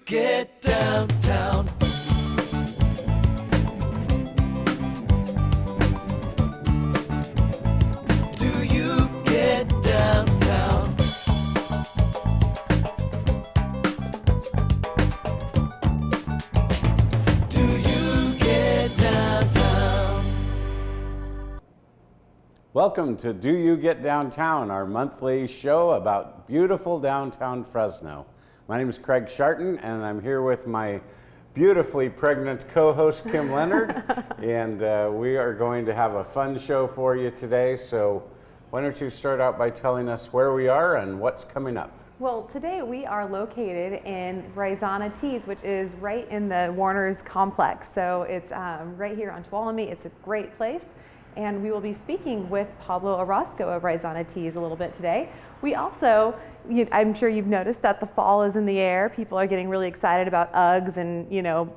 get downtown? Do you get downtown? Do you get downtown? Welcome to Do You Get Downtown, our monthly show about beautiful downtown Fresno. My name is Craig Sharton, and I'm here with my beautifully pregnant co-host, Kim Leonard, and we are going to have a fun show for you today. So why don't you start out by telling us where we are and what's coming up? Well, today we are located in Raizana Teas, which is right in the Warner's complex. So it's right here on Tuolumne. It's a great place. And we will be speaking with Pablo Orozco of Raizana Teas a little bit today. We also, I'm sure you've noticed that the fall is in the air. People are getting really excited about Uggs and,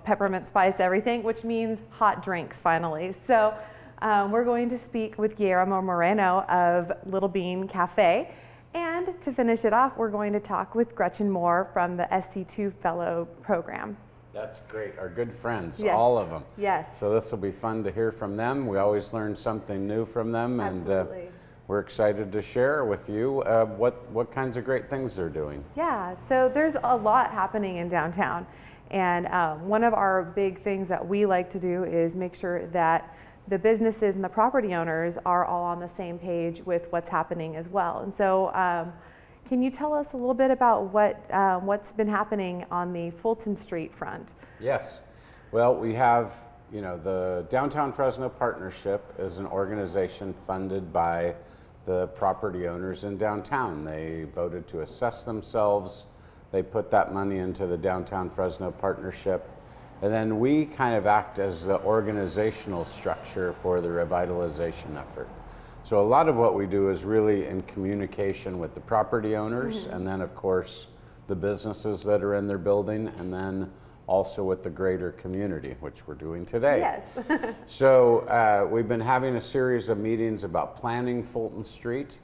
peppermint spice everything, which means hot drinks finally. So we're going to speak with Guillermo Moreno of Little Bean Cafe. And to finish it off, we're going to talk with Gretchen Moore from the SC2 Fellow Program. That's great. Our good friends, Yes. all of them. Yes. So this will be fun to hear from them. We always learn something new from them, Absolutely. and we're excited to share with you what kinds of great things they're doing. Yeah, so there's a lot happening in downtown, and one of our big things that we like to do is make sure that the businesses and the property owners are all on the same page with what's happening as well. And so can you tell us a little bit about what's been happening on the Fulton Street front? Yes. Well, we have, the Downtown Fresno Partnership is an organization funded by the property owners in downtown. They voted to assess themselves. They put that money into the Downtown Fresno Partnership. And then we kind of act as the organizational structure for the revitalization effort. So a lot of what we do is really in communication with the property owners, and then of course the businesses that are in their building, and then also with the greater community, which we're doing today. Yes. So we've been having a series of meetings about planning Fulton Street,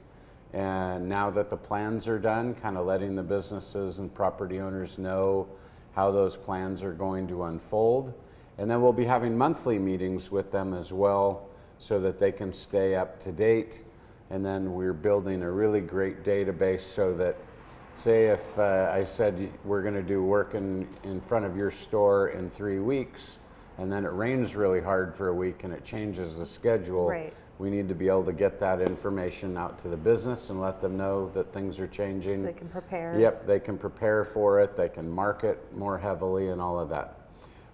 and now that the plans are done, kind of letting the businesses and property owners know how those plans are going to unfold. And then we'll be having monthly meetings with them as well, so that they can stay up to date. And then we're building a really great database so that, say if I said we're going to do work in front of your store in 3 weeks, and then it rains really hard for a week and it changes the schedule, Right. We need to be able to get that information out to the business and let them know that things are changing. So they can prepare. Yep, they can prepare for it, they can market more heavily and all of that.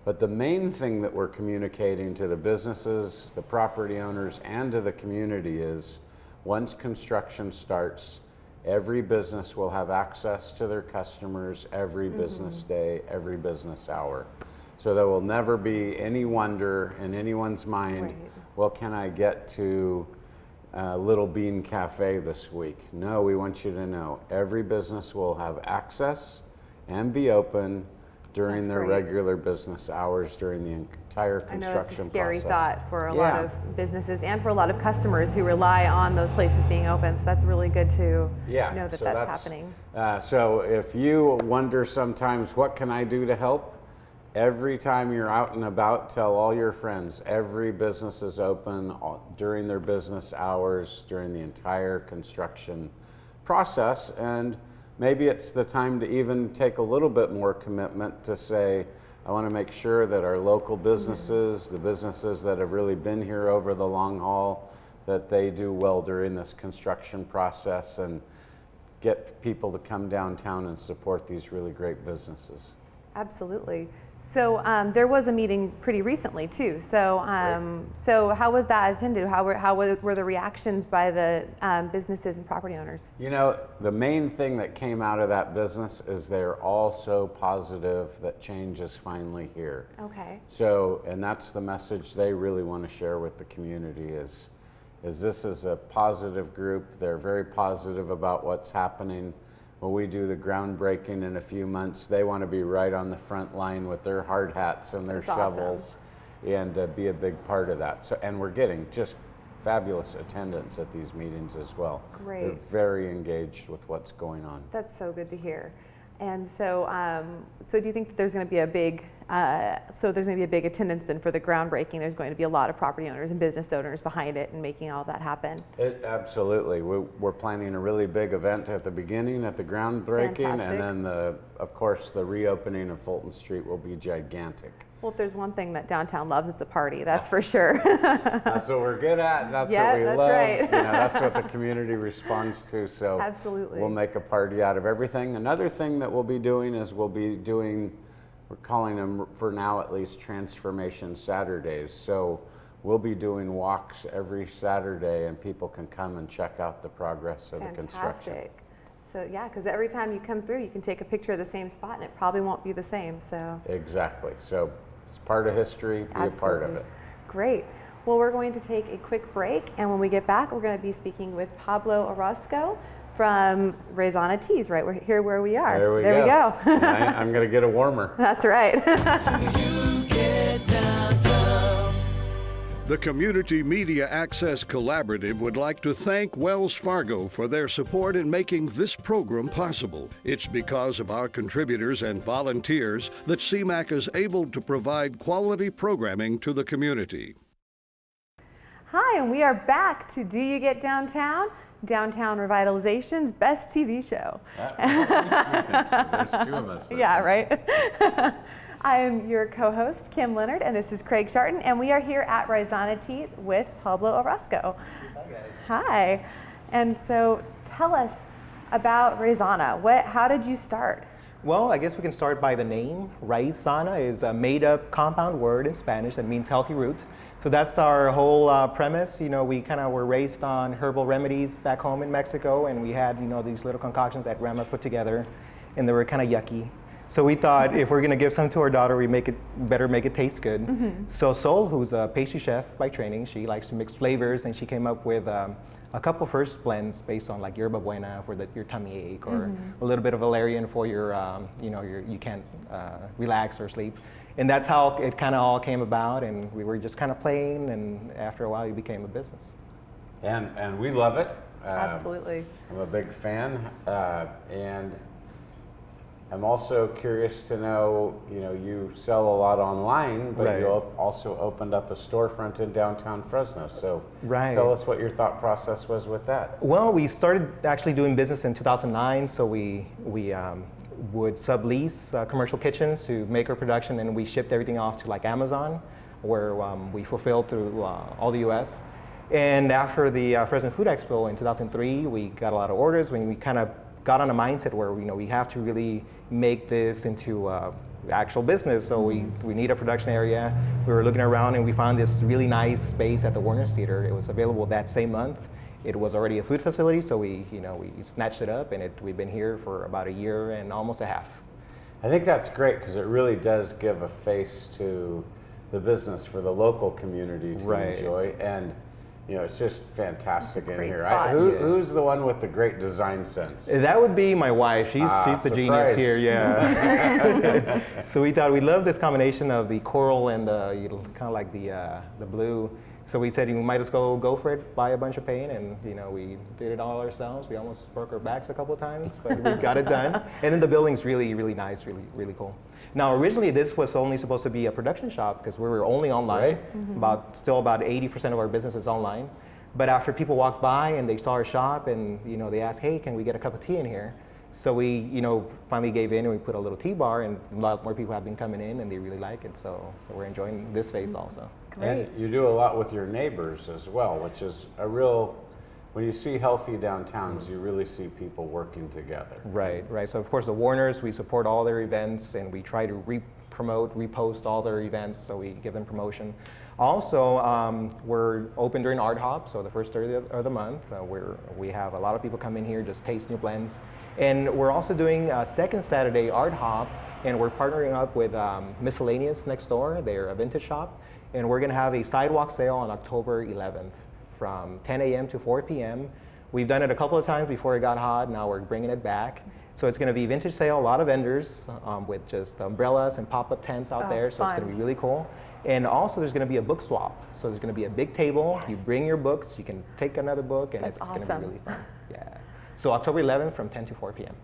But the main thing that we're communicating to the businesses, the property owners, and to the community is once construction starts, every business will have access to their customers every business day, every business hour. So there will never be any wonder in anyone's mind, Right. well, can I get to Little Bean Cafe this week? No, we want you to know every business will have access and be open during That's their great. regular business hours during the entire I know construction it's a scary process. thought for a Yeah. lot of businesses and for a lot of customers who rely on those places being open. So that's really good to know that so that's happening. So if you wonder sometimes, what can I do to help? Every time you're out and about, tell all your friends, every business is open during their business hours, during the entire construction process. And maybe it's the time to even take a little bit more commitment to say, I want to make sure that our local businesses, the businesses that have really been here over the long haul, that they do well during this construction process and get people to come downtown and support these really great businesses. Absolutely. So there was a meeting pretty recently too. So so how was that attended? How were the reactions by the businesses and property owners? The main thing that came out of that business is they're all so positive that change is finally here. Okay. So, and that's the message they really want to share with the community is this is a positive group. They're very positive about what's happening. When we do the groundbreaking in a few months, they want to be right on the front line with their hard hats and their That's shovels and be a big part of that. So, and we're getting just fabulous attendance at these meetings as well. Great. They're very engaged with what's going on. That's so good to hear. And so do you think that there's going to be a big, attendance then for the groundbreaking? There's going to be a lot of property owners and business owners behind it and making all that happen. Absolutely. We're planning a really big event at the beginning, at the groundbreaking, Fantastic. and then of course the reopening of Fulton Street will be gigantic. Well, if there's one thing that downtown loves, it's a party. That's for sure. That's what we're good at. That's Yeah, what we that's love. right. You know, that's what the community responds to. So Absolutely. we'll make a party out of everything. Another thing that we'll be doing is we're calling them for now at least Transformation Saturdays. So we'll be doing walks every Saturday, and people can come and check out the progress of the construction. Fantastic. So yeah, because every time you come through, you can take a picture of the same spot, and it probably won't be the same. So Exactly. So it's part of history. Be a part of it. Great. Well, we're going to take a quick break, and when we get back, we're going to be speaking with Pablo Orozco from Raizana Teas, right? We're here where we are. There we go. I'm going to get a warmer. That's right. You get downtown. The Community Media Access Collaborative would like to thank Wells Fargo for their support in making this program possible. It's because of our contributors and volunteers that CMAC is able to provide quality programming to the community. Hi, and we are back to Do You Get Downtown? Downtown Revitalization's best TV show. There's two of us. Yeah, right? I am your co-host, Kim Leonard, and this is Craig Sharton, and we are here at Raizana Teas with Pablo Orozco. Hi, guys. Hi. And so tell us about Raizana. How did you start? Well, I guess we can start by the name. Raizana is a made-up compound word in Spanish that means healthy root. So that's our whole premise. You know, we kind of were raised on herbal remedies back home in Mexico, and we had, these little concoctions that grandma put together, and they were kind of yucky. So we thought if we're going to give some to our daughter, we better make it taste good. Mm-hmm. So Sol, who's a pastry chef by training, she likes to mix flavors, and she came up with a couple first blends based on like yerba buena for your tummy ache, or a little bit of valerian for your, you can't relax or sleep. And that's how it kind of all came about, and we were just kind of playing, and after a while it became a business. And we love it. Absolutely. I'm a big fan, and I'm also curious to know, you sell a lot online, but Right. you also opened up a storefront in downtown Fresno. So Right. tell us what your thought process was with that. Well, we started actually doing business in 2009, so we would sublease commercial kitchens to make our production, and we shipped everything off to like Amazon, where we fulfilled through all the U.S. And after the Fresno Food Expo in 2003, we got a lot of orders when we kind of got on a mindset where we have to really make this into actual business. So we need a production area. We were looking around and we found this really nice space at the Warner's Theater. It was available that same month. It was already a food facility, so we snatched it up, and we've been here for about a year and almost a half. I think that's great because it really does give a face to the business for the local community to Right. enjoy. And it's just fantastic in great here. spot. Who's the one with the great design sense? That would be my wife. She's the genius surprise. here, yeah. So we thought we love this combination of the coral and the kind of like the blue. So we said we might as well go for it, buy a bunch of paint, and we did it all ourselves. We almost broke our backs a couple of times, but we got it done. And then the building's really, really nice, really, really cool. Now, originally this was only supposed to be a production shop because we were only online. Right. Still about 80% of our business is online. But after people walked by and they saw our shop, and they asked, "Hey, can we get a cup of tea in here?" So we, finally gave in, and we put a little tea bar, and a lot more people have been coming in, and they really like it. So we're enjoying this space also. And you do a lot with your neighbors as well, which is when you see healthy downtowns, you really see people working together. Right. So of course the Warners, we support all their events, and we try to repost all their events, so we give them promotion. Also, we're open during Art Hop, so the first Thursday of the month, we have a lot of people come in here, just taste new blends. And we're also doing a second Saturday Art Hop, and we're partnering up with Miscellaneous next door. They're a vintage shop, and we're going to have a sidewalk sale on October 11th from 10 a.m. to 4 p.m. We've done it a couple of times before it got hot. Now we're bringing it back. So it's going to be vintage sale, a lot of vendors with just umbrellas and pop-up tents out there. So it's going to be really cool. And also there's going to be a book swap. So there's going to be a big table. Yes. You bring your books, you can take another book, and it's going to be really fun. Yeah. So October 11th from 10 to 4 p.m.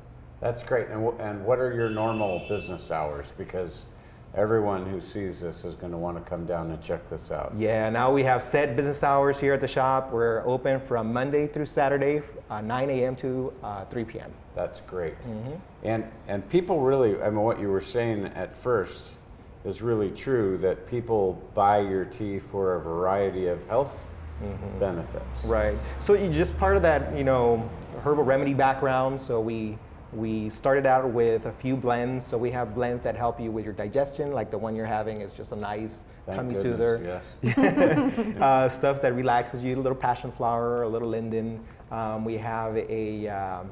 That's great. And what are your normal business hours? Because everyone who sees this is going to want to come down and check this out. Yeah, now we have set business hours here at the shop. We're open from Monday through Saturday, 9 a.m. to 3 p.m. That's great. And people really, I mean, what you were saying at first is really true, that people buy your tea for a variety of health benefits. Right. So you just part of that, you know, herbal remedy background. So we started out with a few blends. So we have blends that help you with your digestion, like the one you're having is just a nice tummy soother. Yes. Stuff that relaxes you, a little passion flower, a little linden. We have a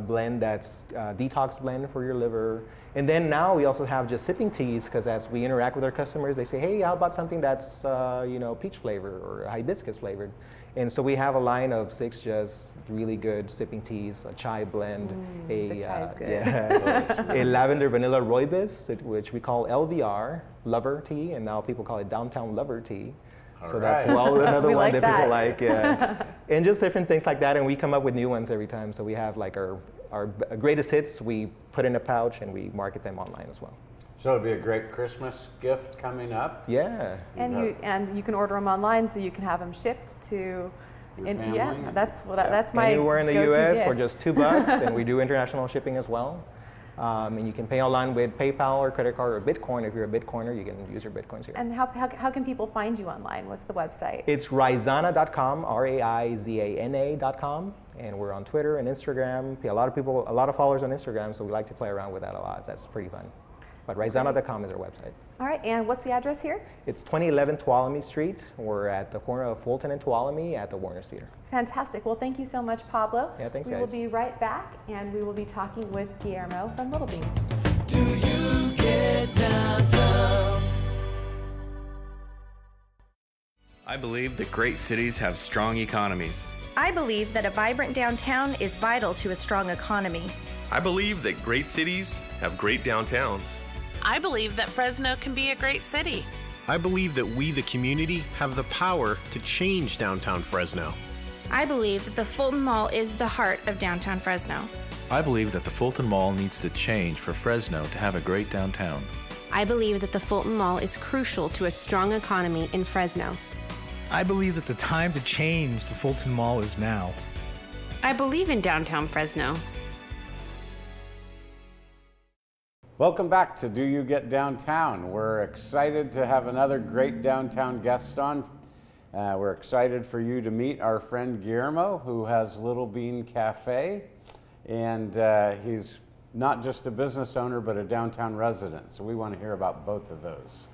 blend that's a detox blend for your liver. And then now we also have just sipping teas, because as we interact with our customers, they say, hey, how about something that's you know, peach flavor or hibiscus flavored? And so we have a line of 6 just really good sipping teas, a chai blend, the chai is good. Yeah, a lavender vanilla rooibos, which we call LVR, lover tea, and now people call it downtown lover tea. So that's another We one like that that. people like, yeah. And just different things like that, and we come up with new ones every time. So we have like our greatest hits, we put in a pouch and we market them online as well. So it'll be a great Christmas gift coming up. Yeah. And you can order them online, so you can have them shipped to. Your And family? yeah, that's my Anywhere in the go-to U.S. gift. for just $2, and we do international shipping as well. And you can pay online with PayPal or credit card or Bitcoin. If you're a Bitcoiner, you can use your Bitcoins here. And how can people find you online? What's the website? It's Raizana.com, Raizana.com, and we're on Twitter and Instagram. A lot of followers on Instagram, so we like to play around with that a lot. That's pretty fun. But Raizana.com is our website. All right, and what's the address here? It's 2011 Tuolumne Street. We're at the corner of Fulton and Tuolumne at the Warner Theater. Fantastic. Well, thank you so much, Pablo. Yeah, thanks, We will guys. be right back, and we will be talking with Guillermo from Little Bean. Do you get downtown? I believe that great cities have strong economies. I believe that a vibrant downtown is vital to a strong economy. I believe that great cities have great downtowns. I believe that Fresno can be a great city. I believe that we, the community, have the power to change downtown Fresno. I believe that the Fulton Mall is the heart of downtown Fresno. I believe that the Fulton Mall needs to change for Fresno to have a great downtown. I believe that the Fulton Mall is crucial to a strong economy in Fresno. I believe that the time to change the Fulton Mall is now. I believe in downtown Fresno. Welcome back to Do You Get Downtown? We're excited to have another great downtown guest on. We're excited for you to meet our friend Guillermo, who has Little Bean Cafe. And he's not just a business owner, but a downtown resident. So we want to hear about both of those.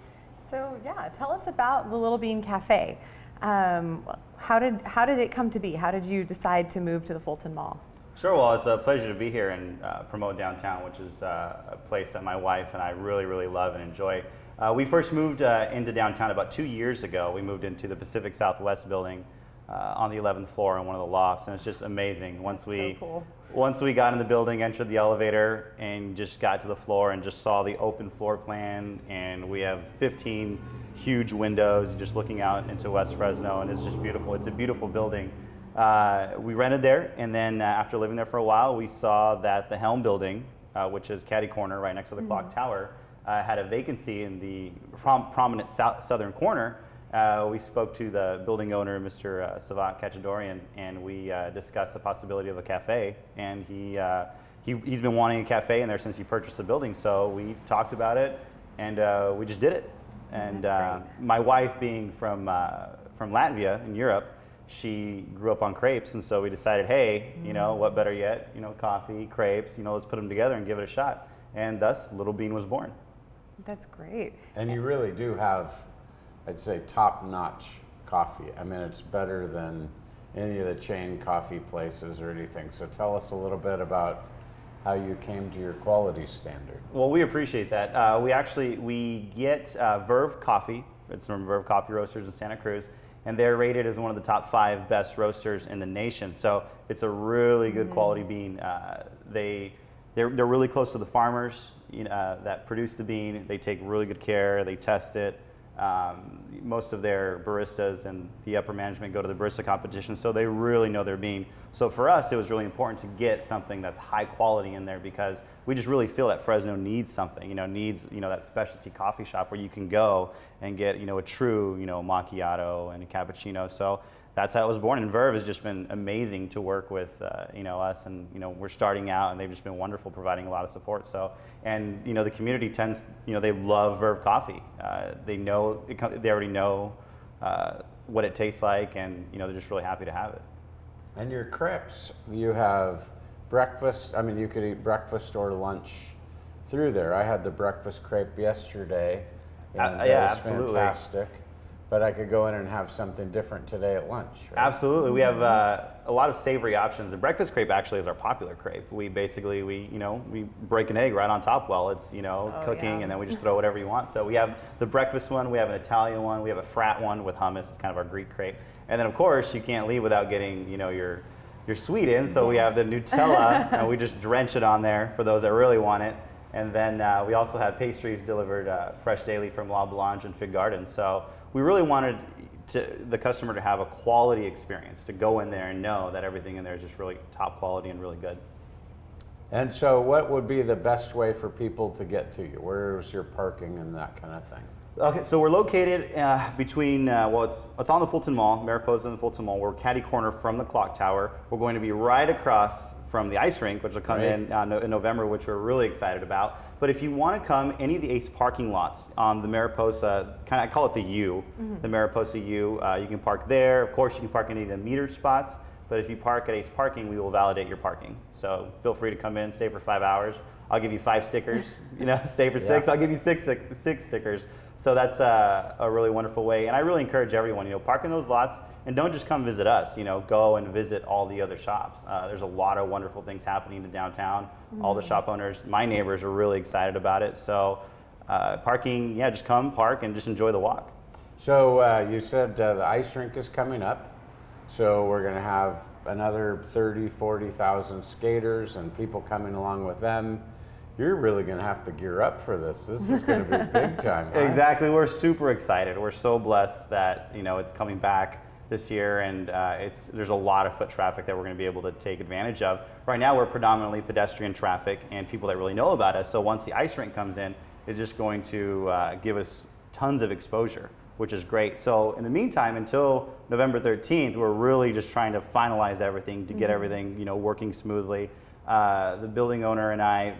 So yeah, tell us about the Little Bean Cafe. How did it come to be? How did you decide to move to the Fulton Mall? Sure, well, it's a pleasure to be here and promote downtown, which is a place that my wife and I really, really love and enjoy. We first moved into downtown about 2 years ago. We moved into the Pacific Southwest building on the 11th floor in one of the lofts, and it's just amazing. Once we got in the building, entered the elevator, and just got to the floor and just saw the open floor plan, and we have 15 huge windows just looking out into West Fresno, and it's just beautiful. It's a beautiful building. We rented there, and then after living there for a while, we saw that the Helm building, which is catty corner right next to the clock tower, had a vacancy in the prominent southern corner. We spoke to the building owner, Mr. Savat Kachadorian, and we discussed the possibility of a cafe. And he's been wanting a cafe in there since he purchased the building. So we talked about it, and we just did it. And my wife, being from Latvia in Europe, she grew up on crepes, and so we decided, hey, you know, what better yet? You know, coffee, crepes. You know, let's put them together and give it a shot. And thus, Little Bean was born. That's great. And you really do have, I'd say, top-notch coffee. I mean, it's better than any of the chain coffee places or anything. So tell us a little bit about how you came to your quality standard. Well, we appreciate that. We get Verve Coffee. It's from Verve Coffee Roasters in Santa Cruz, and they're rated as one of the top 5 best roasters in the nation. So it's a really good quality bean. They're really close to the farmers that produce the bean. They take really good care. They test it. Most of their baristas and the upper management go to the barista competition, so they really know their bean. So for us, it was really important to get something that's high quality in there, because we just really feel that Fresno needs something, needs, that specialty coffee shop where you can go and get, a true, macchiato and a cappuccino. So that's how it was born. And Verve has just been amazing to work with, us, and, we're starting out, and they've just been wonderful, providing a lot of support. So, and, the community tends, they love Verve coffee. They already know what it tastes like, and, they're just really happy to have it. And your crepes, you have breakfast. I mean, you could eat breakfast or lunch through there. I had the breakfast crepe yesterday, and it was absolutely fantastic. But I could go in and have something different today at lunch. Right? Absolutely. We have a lot of savory options. The breakfast crepe actually is our popular crepe. We basically, we break an egg right on top while it's, cooking, and then we just throw whatever you want. So we have the breakfast one, we have an Italian one, we have a frat one with hummus. It's kind of our Greek crepe. And then, of course, you can't leave without getting, your sweet in. So we have the Nutella, and we just drench it on there for those that really want it. And then we also have pastries delivered fresh daily from La Blanche and Fig Garden. So we really wanted the customer to have a quality experience, to go in there and know that everything in there is just really top quality and really good. And so what would be the best way for people to get to you? Where's your parking and that kind of thing? Okay, so we're located between, it's on the Fulton Mall, Mariposa and the Fulton Mall. We're catty corner from the clock tower. We're going to be right across from the ice rink, which will come in November, which we're really excited about. But if you want to come, any of the Ace parking lots on the Mariposa, I call it the U, the Mariposa U, you can park there. Of course, you can park any of the metered spots, but if you park at Ace Parking, we will validate your parking. So feel free to come in, stay for 5 hours. I'll give you 5 stickers, stay for 6, I'll give you six stickers. So that's a really wonderful way. And I really encourage everyone, park in those lots, and don't just come visit us, go and visit all the other shops. There's a lot of wonderful things happening in downtown. All the shop owners, my neighbors, are really excited about it. So parking, just come, park, and just enjoy the walk. So you said the ice rink is coming up. So we're going to have another 30, 40,000 skaters and people coming along with them. You're really going to have to gear up for this. This is going to be big time. Right? Exactly. We're super excited. We're so blessed that it's coming back this year, and there's a lot of foot traffic that we're going to be able to take advantage of. Right now, we're predominantly pedestrian traffic and people that really know about us. So once the ice rink comes in, it's just going to give us tons of exposure, which is great. So in the meantime, until November 13th, we're really just trying to finalize everything to get everything working smoothly. The building owner and I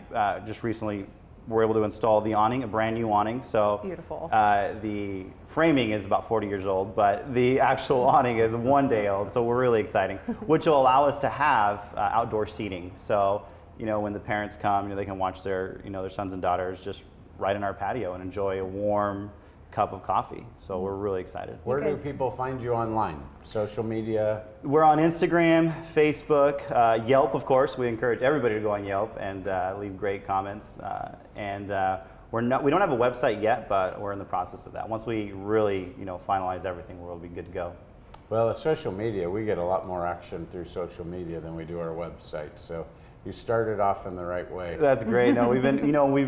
just recently were able to install the awning, a brand new awning. So beautiful. The framing is about 40 years old, but the actual awning is 1 day old. So we're really exciting, which will allow us to have outdoor seating. So when the parents come, they can watch their their sons and daughters just right in our patio and enjoy a warm cup of coffee. So we're really excited. Where do people find you online? Social media? We're on Instagram, Facebook, Yelp, of course. We encourage everybody to go on Yelp and leave great comments. We don't have a website yet, but we're in the process of that. Once we really finalize everything, we'll be good to go. Well, the social media, we get a lot more action through social media than we do our website. So you started off in the right way. That's great. No, we've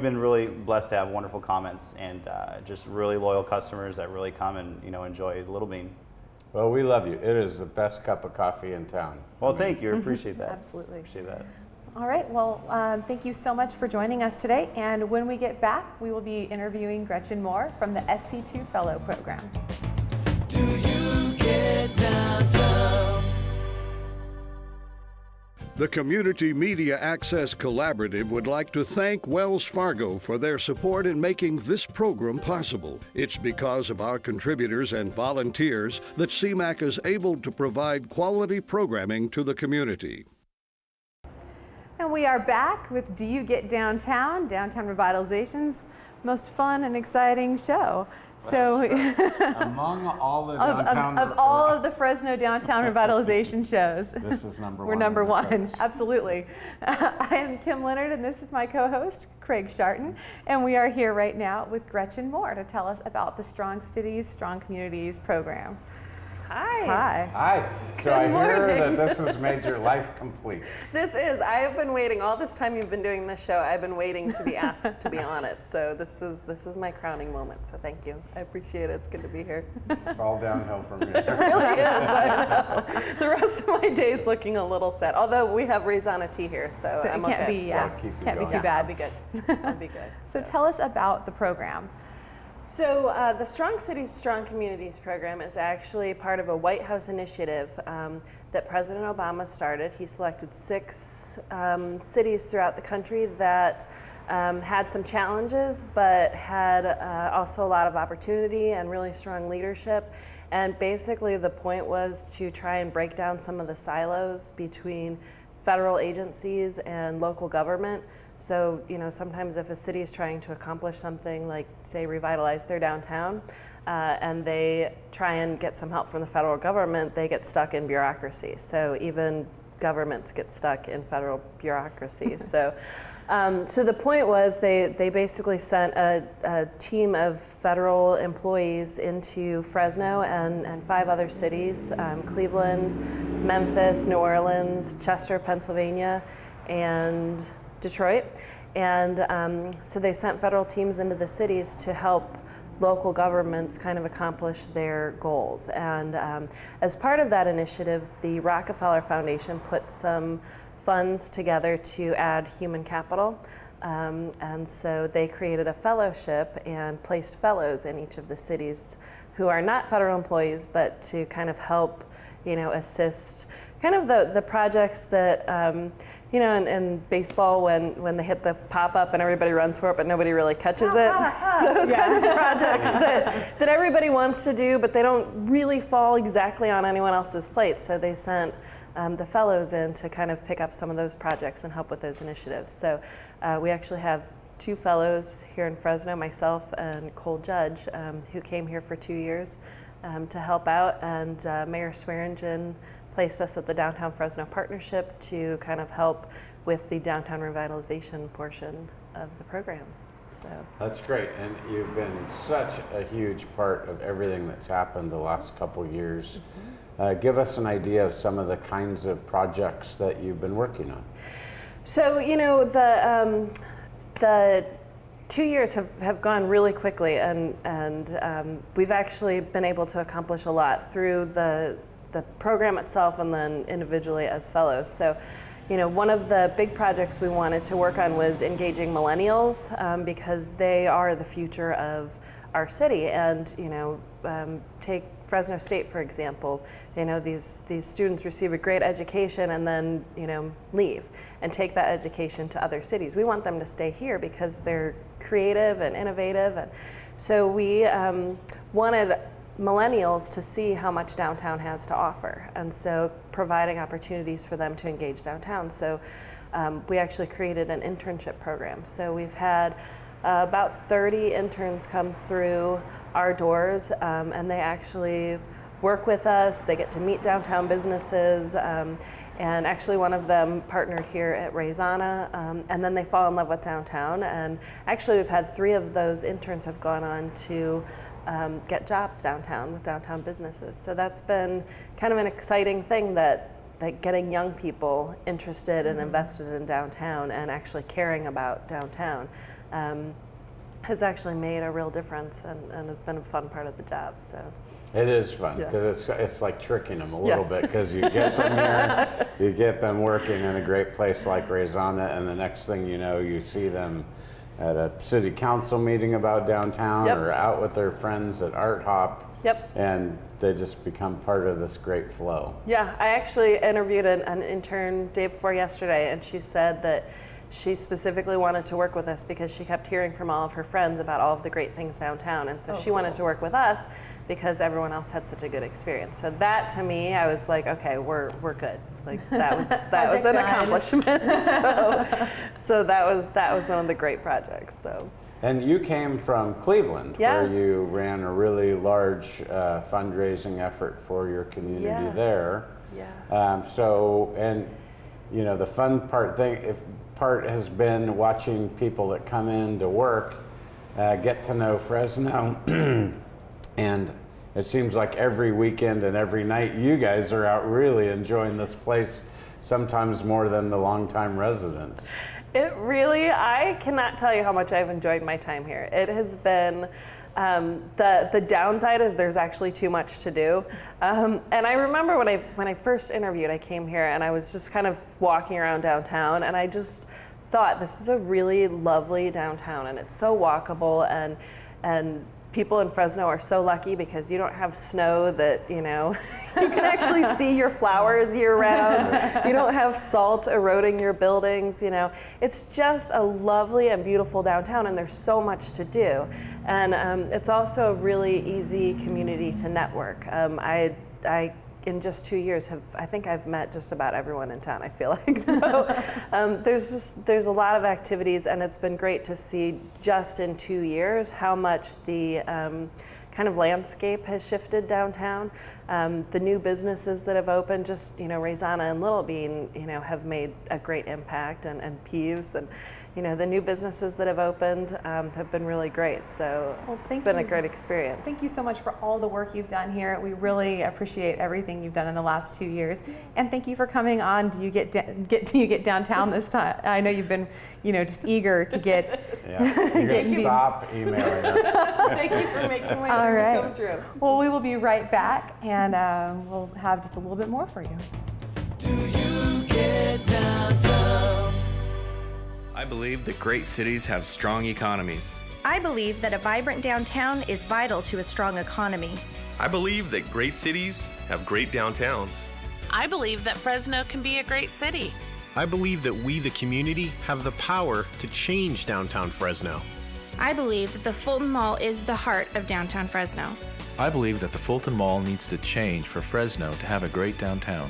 been really blessed to have wonderful comments and just really loyal customers that really come and enjoy the Little Bean. Well, we love you. It is the best cup of coffee in town. Well, thank you. Appreciate that. Absolutely. Appreciate that. All right. Well, thank you so much for joining us today. And when we get back, we will be interviewing Gretchen Moore from the SC2 Fellow Program. Do you get downtown? The Community Media Access Collaborative would like to thank Wells Fargo for their support in making this program possible. It's because of our contributors and volunteers that CMAC is able to provide quality programming to the community. And we are back with Do You Get Downtown? Downtown Revitalization's most fun and exciting show. So among all the downtown of all of the Fresno downtown revitalization shows, this is number one. We're number one, absolutely. I am Kim Leonard, and this is my co-host Craig Sharton, and we are here right now with Gretchen Moore to tell us about the Strong Cities, Strong Communities program. Hi. Hi. Hi. So I Good hear morning. that this has made your life complete. This is. I have been waiting all this time you've been doing this show. I've been waiting to be asked to be on it. So this is my crowning moment. So thank you. I appreciate it. It's good to be here. It's all downhill from here. It really is. I know. The rest of my day is looking a little sad. Although we have Raizana tea here, so So I'm it can't okay. be, That'll keep you can't be going. too bad. I'll be good. I'll be good. So tell us about the program. So the Strong Cities, Strong Communities program is actually part of a White House initiative that President Obama started. He selected 6 cities throughout the country that had some challenges, but had also a lot of opportunity and really strong leadership. And basically the point was to try and break down some of the silos between federal agencies and local government. So, you know, sometimes if a city is trying to accomplish something like, say, revitalize their downtown, and they try and get some help from the federal government, they get stuck in bureaucracy. So even governments get stuck in federal bureaucracy. So the point was they basically sent a team of federal employees into Fresno and 5 other cities, Cleveland, Memphis, New Orleans, Chester, Pennsylvania, and Detroit. And so they sent federal teams into the cities to help local governments kind of accomplish their goals. And as part of that initiative, the Rockefeller Foundation put some funds together to add human capital. And so they created a fellowship and placed fellows in each of the cities who are not federal employees, but to kind of help, you know, assist kind of the projects that, you know, in baseball when they hit the pop-up and everybody runs for it, but nobody really catches it. Those kind of projects that everybody wants to do, but they don't really fall exactly on anyone else's plate. So they sent the fellows in to kind of pick up some of those projects and help with those initiatives. So we actually have 2 fellows here in Fresno, myself and Cole Judge, who came here for 2 years to help out. And Mayor Swearingen placed us at the Downtown Fresno Partnership to kind of help with the downtown revitalization portion of the program. So That's great, and you've been such a huge part of everything that's happened the last couple years. Give us an idea of some of the kinds of projects that you've been working on. So, you know, the 2 years have gone really quickly, and we've actually been able to accomplish a lot through the program itself and then individually as fellows. So, you know, one of the big projects we wanted to work on was engaging millennials because they are the future of our city. And, you know, take Fresno State, for example. You know, these students receive a great education and then, you know, leave and take that education to other cities. We want them to stay here because they're creative and innovative. And so we wanted millennials to see how much downtown has to offer, and so providing opportunities for them to engage downtown. So we actually created an internship program. So we've had about 30 interns come through our doors, and they actually work with us. They get to meet downtown businesses, and actually one of them partnered here at Raizana, and then they fall in love with downtown. And actually we've had 3 of those interns have gone on to get jobs downtown with downtown businesses. So that's been kind of an exciting thing that getting young people interested and invested in downtown and actually caring about downtown has actually made a real difference and has been a fun part of the job. So It is fun because it's like tricking them a little bit because you get them here, you get them working in a great place like Raizana, and the next thing you know, you see them at a city council meeting about downtown or out with their friends at Art Hop. And they just become part of this great flow. Yeah, I actually interviewed an intern day before yesterday, and she said that she specifically wanted to work with us because she kept hearing from all of her friends about all of the great things downtown, and so she wanted to work with us because everyone else had such a good experience. So that, to me, I was like, okay, we're good. Like that was an accomplishment. So that was one of the great projects. So. And you came from Cleveland, where you ran a really large fundraising effort for your community there. So, and you know, the fun part has been watching people that come in to work get to know Fresno, and it seems like every weekend and every night you guys are out really enjoying this place, sometimes more than the longtime residents. I cannot tell you how much I've enjoyed my time here. It has been, the downside is there's actually too much to do. And I remember when I first interviewed, I came here and I was just kind of walking around downtown, and I just thought this is a really lovely downtown, and it's so walkable, and people in Fresno are so lucky because you don't have snow that, you know, you can actually see your flowers year round. You don't have salt eroding your buildings, you know. It's just a lovely and beautiful downtown, and there's so much to do. And it's also a really easy community to network. I in just 2 years I think I've met just about everyone in town, I feel like. So there's a lot of activities, and it's been great to see just in 2 years how much the kind of landscape has shifted downtown. The new businesses that have opened, just, you know, Raizana and Little Bean, you know, have made a great impact, and Peeves, and, you know, the new businesses that have opened have been really great. So it's been a great experience. Thank you so much for all the work you've done here. We really appreciate everything you've done in the last 2 years. And thank you for coming on. Do you get downtown this time? I know you've been, you know, just eager to get. Yeah, you can stop emailing us. Thank you for making my numbers come true. Well, we will be right back, and we'll have just a little bit more for you. Do you get downtown? I believe that great cities have strong economies. I believe that a vibrant downtown is vital to a strong economy. I believe that great cities have great downtowns. I believe that Fresno can be a great city. I believe that we, the community, have the power to change downtown Fresno. I believe that the Fulton Mall is the heart of downtown Fresno. I believe that the Fulton Mall needs to change for Fresno to have a great downtown.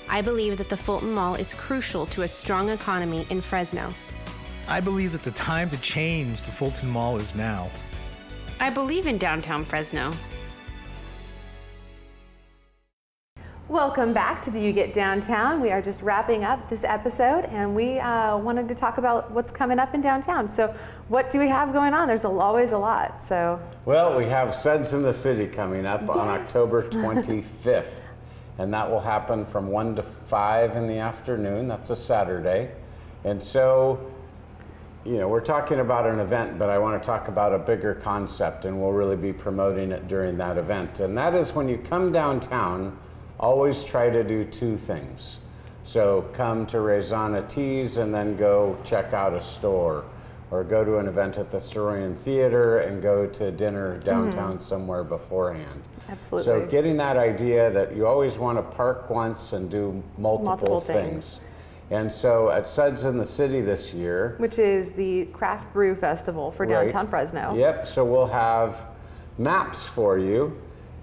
I believe that the Fulton Mall is crucial to a strong economy in Fresno. I believe that the time to change the Fulton Mall is now. I believe in downtown Fresno. Welcome back to Do You Get Downtown? We are just wrapping up this episode, and we wanted to talk about what's coming up in downtown. So what do we have going on? There's always a lot. So Well, we have Suds in the City coming up on October 25th, and that will happen from 1 to 5 in the afternoon. That's a Saturday. And so, you know, we're talking about an event, but I want to talk about a bigger concept, and we'll really be promoting it during that event. And that is, when you come downtown, always try to do 2 things. So come to Raizana Teas and then go check out a store, or go to an event at the Saroyan Theater and go to dinner downtown somewhere beforehand. Absolutely. So getting that idea that you always want to park once and do multiple things. And so at Suds in the City this year, which is the Craft Brew Festival for downtown Fresno. Yep, so we'll have maps for you,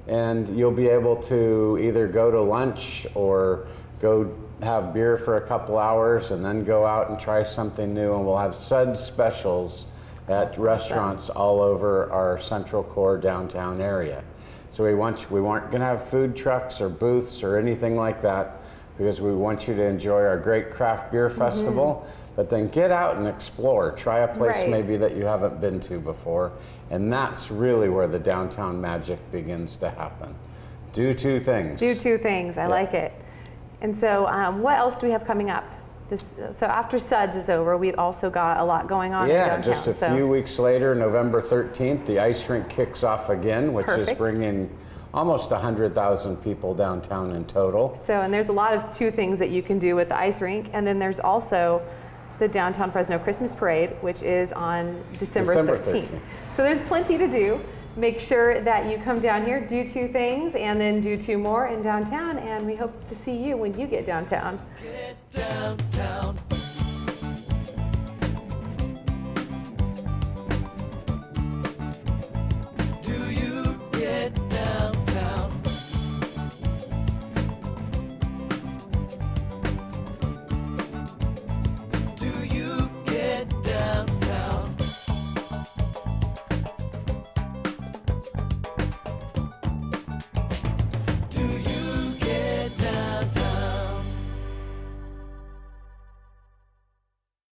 and you'll be able to either go to lunch or go have beer for a couple hours and then go out and try something new. And we'll have Suds specials at restaurants all over our central core downtown area. So we weren't going to have food trucks or booths or anything like that, because we want you to enjoy our great craft beer festival, but then get out and explore. Try a place maybe that you haven't been to before, and that's really where the downtown magic begins to happen. Do 2 things. Do 2 things. I like it. And so what else do we have coming up? So after Suds is over, we've also got a lot going on in downtown. Just a few weeks later, November 13th, the ice rink kicks off again, which is bringing almost 100,000 people downtown in total. So, and there's a lot of 2 things that you can do with the ice rink. And then there's also the Downtown Fresno Christmas Parade, which is on December 13th. So there's plenty to do. Make sure that you come down here, do 2 things, and then do 2 more in downtown. And we hope to see you when you get downtown. Get downtown.